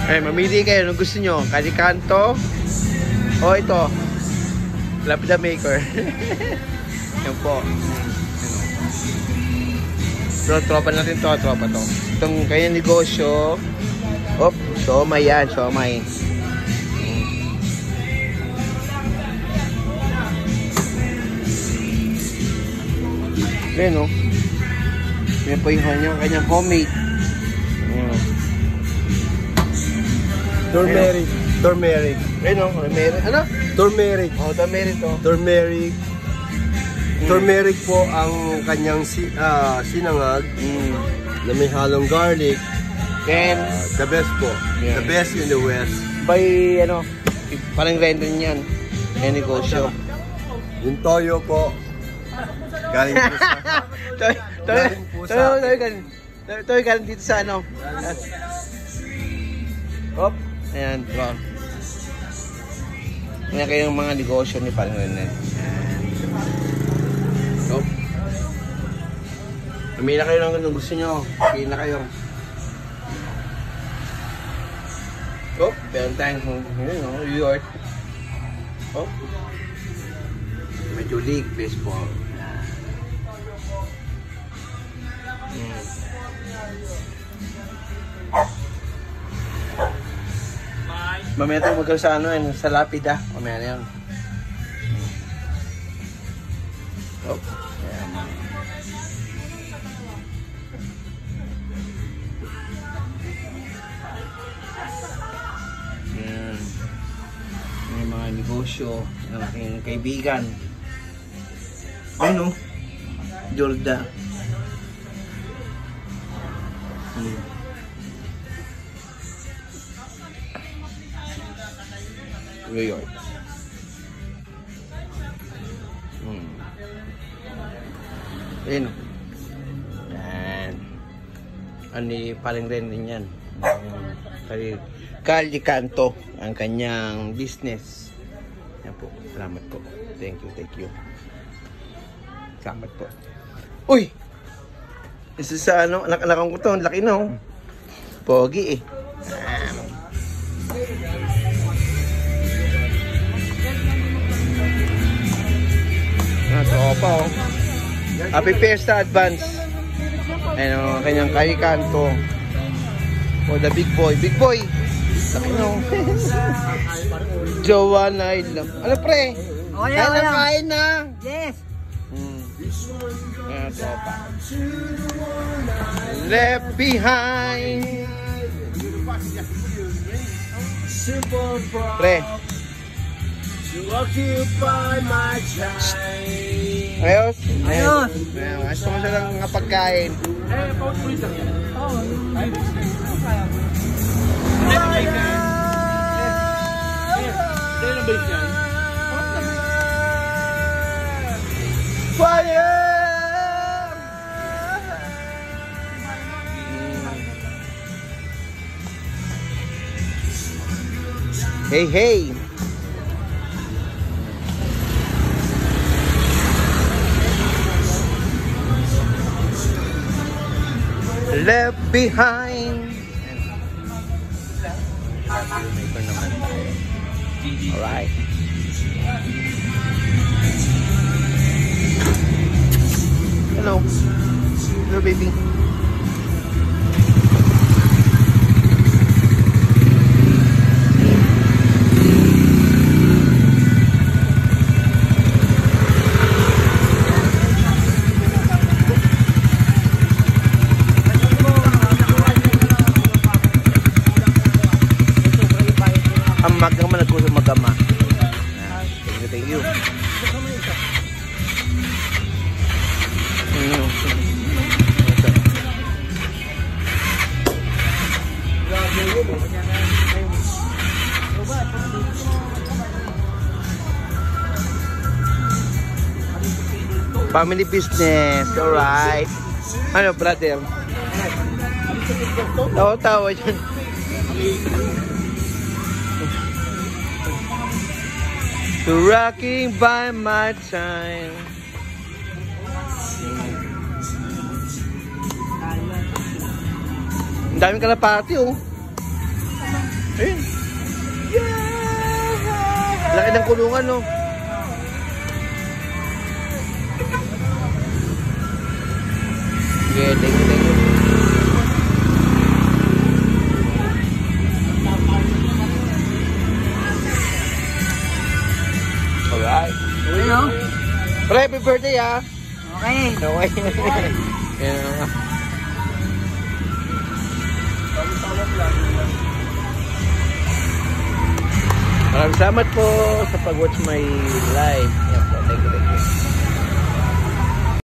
Ay, mamili kayo nung gusto nyo. Kalikanto o ito. Lapida maker. Yan po. So, tropa natin to. Tropa to. Itong kanyang negosyo. Op, siomay yan. Siomay. Ayan o. Yan po yung kanyang homemade. Turmeric. Turmeric. Ayan o. Turmeric. Ano? Turmeric. Oh, turmeric to. Turmeric. Turmeric po ang kanyang sinangag na may halong garlic. And The best po. Yeah. The best in the West. by ano, parang render niyan. May negosyo. Yung toyo po. Galing po sa... Toy galing dito sa ano. Hop. Ayan, bro. Yan kayong mga negosyo ni parang render. Hop. Pamili na kayo ng gusto nyo. Pili na kayo. Hop. Meron tayong New York. Hop. Major League Baseball. Mamaya tayo magkaroon sa ano yun, sa lapida. Mamaya na yun. Oh. Ayan. Ayan. May mga negosyo ng aking kaibigan. Ayun o. Jorda. New York. Ayun o. Yan. Ano paling rin din yan. Kalikanto ang kanyang business. Yan po. Salamat po. Thank you, thank you. Salamat po. Uy! Isa sa ano, anak-anakang ko to. Ang laki na oh. Pogi eh. Tropa oh. Happy Fiesta Advance. Ayun ang kanyang kalikanto. Oh, the big boy. Big boy! Laki na oh. Joanna Islam. Ano pre? Kain na. Yes. Ayan, tropa. Left behind. Pre. Ayos? Ayos. Ayos mo siya lang mga pagkain. Fire! Hey, hey! Left behind. Alright. Hello. Hello, baby. Ang magama nagkuso magama. Thank you. Family business, alright. Ano, brother? Tawa-tawa dyan. So rocking by my time. Ang daming kalapati oh. laki ng kulungan, no? Okay, thank you. Alright. Ano? Pre, happy birthday, ha? Okay. Okay. Yan nga. Maraming salamat po sa pag-watch my live.